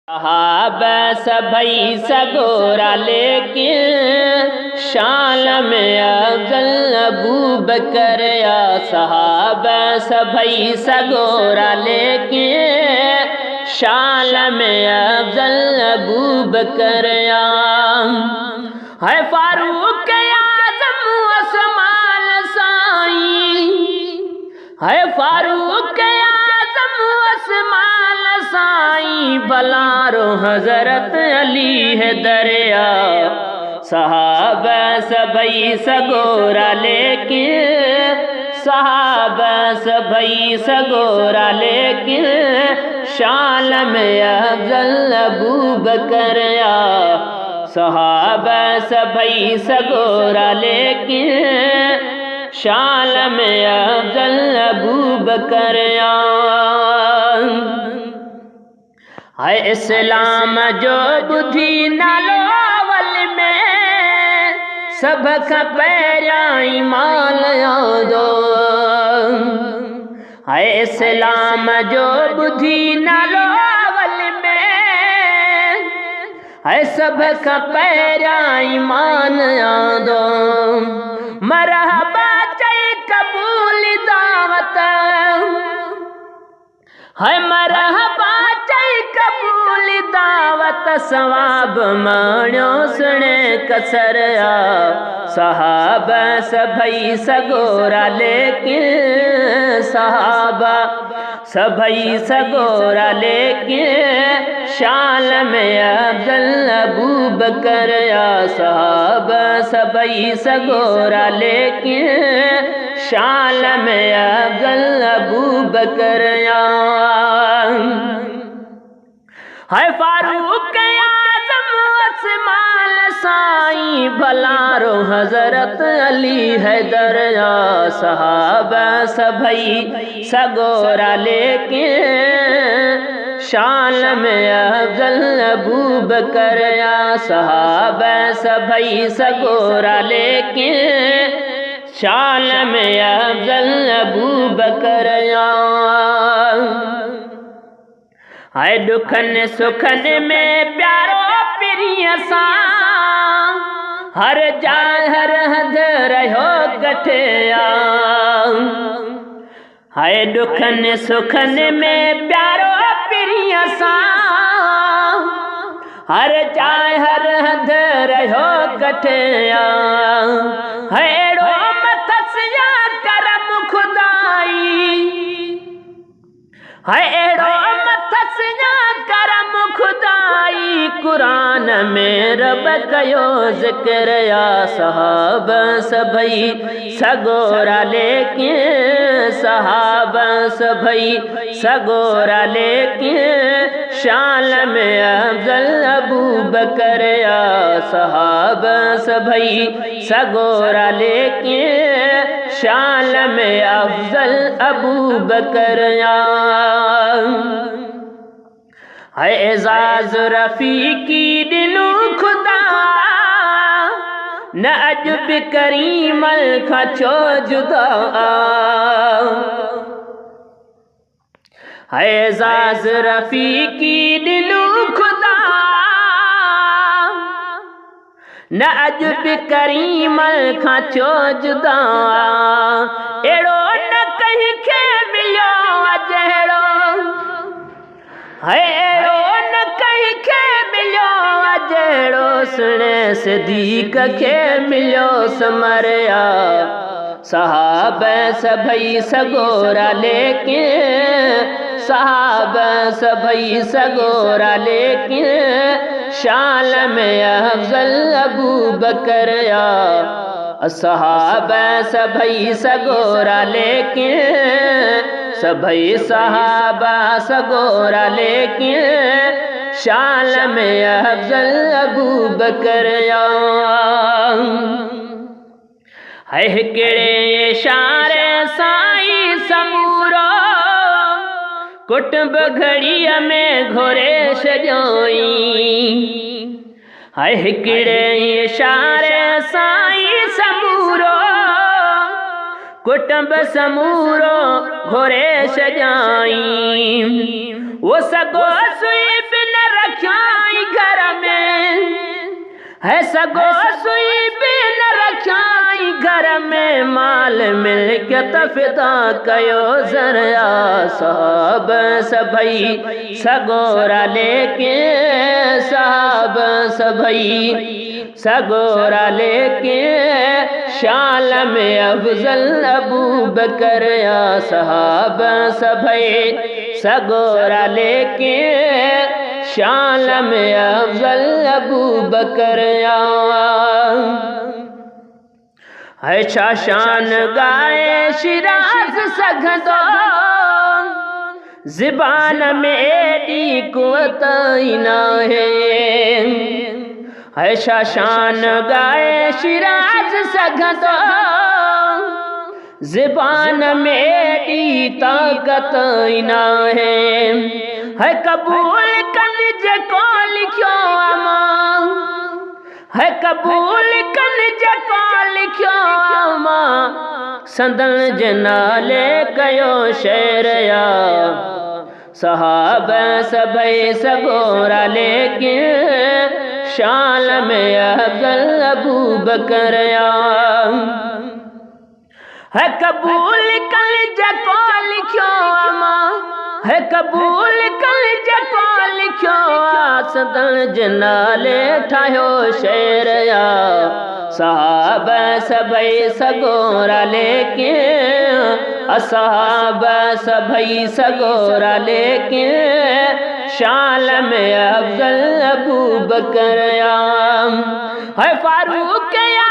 सहाबा सभई सगोरा लेकिन शान में अफजल अबू बकर या सहाबा सभई सगोरा लेकिन शान में अफजल अबू बकर या है फारूक आज़म उस्मान साई है फारूक आज़म उस्मान साई बलारो हजरत अली है दरिया सहाबा सभई सगोरा लेकिन सहाबा सभई सगोरा लेकिन शान में अफजल अबू बकर या सहाबा सभई सगोरा लेकिन शान में अफजल अबू बकर या है इस्लाम जो बुद्धि नालोवल में सब खपैरा ईमान यादो है इस्लाम जो बुद्धि नालोवल में है सब खपैरा ईमान यादो मरहबा चई कबूल दावत है मरहबा चई कबूल दावत सवाब माण्यो सुने कसरिया सहाबा सभई सगोरा लेकिन सहाबा सभई सगोरा लेकिन शान में अफजल अबू बकर या सहाबा सभई सगोरा लेकिन शान में अफजल अबू बकर या है फारूक आज़म उस्मान साई भलारो हजरत अली है दरिया सहाबा सभई सगोरा लेकिन शान में अफजल अबू बकर या सहाबा सभई सगोरा लेकिन शान में अफजल अबू बकर या है दुखन सुखन में प्यारो प्रिय सा हर जाय हर हद रहो गठिया है दुखन सुखन में प्यारो प्रिय सा हर जाय हर हद रहो गठिया है एड़ो मथसिया करम खुदाई है एड़ो मथसिया करम खुदाई कुरान में रब कयो जिक्र या सहाबा सभई सगोरा लेकिन सहाबा सभई सगोरा लेकिन शान में अफजल अबू बकर या सहाबा सभई सगोरा लेकिन शान में अफजल अबू बकर या है एजाज रफीकी दिलू खुदा न अजब करीमल खचो जुदा है एजाज रफीकी दिलू खुदा न अजब करीमल खचो जुदा एड़ो न कहीं के मिलो अजहड़ो है एड़ो न कहीं के मिलो अजहड़ो सुने सिद्दीक़ के मिलो समरिया सहाबा सभई सगोरा लेकिन सहाबा सभई सगोरा लेकिन शान में अफजल अबू बकर या सहाबा सभई सगोरा लेकिन सभई सहाबा सगोरा लेकिन शान में अफजल अबू बकर या है केड़े इशारे साई समूरो कुटुंब घड़िया में घोरे सजोई है केड़े इशारे साई समूरो कुटुंब समूरो घोरे सजाई वो सगो सुई बिन रख है सगो सुई भी न रखाई घर में माल मिल्कियत फिदा कयो ज़रिया साहब सभई सगोरा लेके साहब सभई सगोरा लेके शाल में अफजल अबू बकर या साहब सभई सगोरा लेके शाल में अफजल अबू बकर या है शान गाए शिराज सघंदो ज़बान में एडी कुवत ना है शान गाए शिराज सघंदो ज़बान में एडी ताकत ना है कबूल कन जेको लिखियो अमा है कबूल कन जेको लिखियो अमा संदन जे नाले कयो शेर या साहब सभई सगोरा लेके शाल में अफजल अबू बकर या है कबूल कन जेको लिखियो अमा है कबूल कन जेको लिखियो संदन जे नाले ठाहियो शेर या साहब सभई सगोरा लेके असहाब सभई सगोरा लेके शाल में अफजल अबू बकर या है फारूक या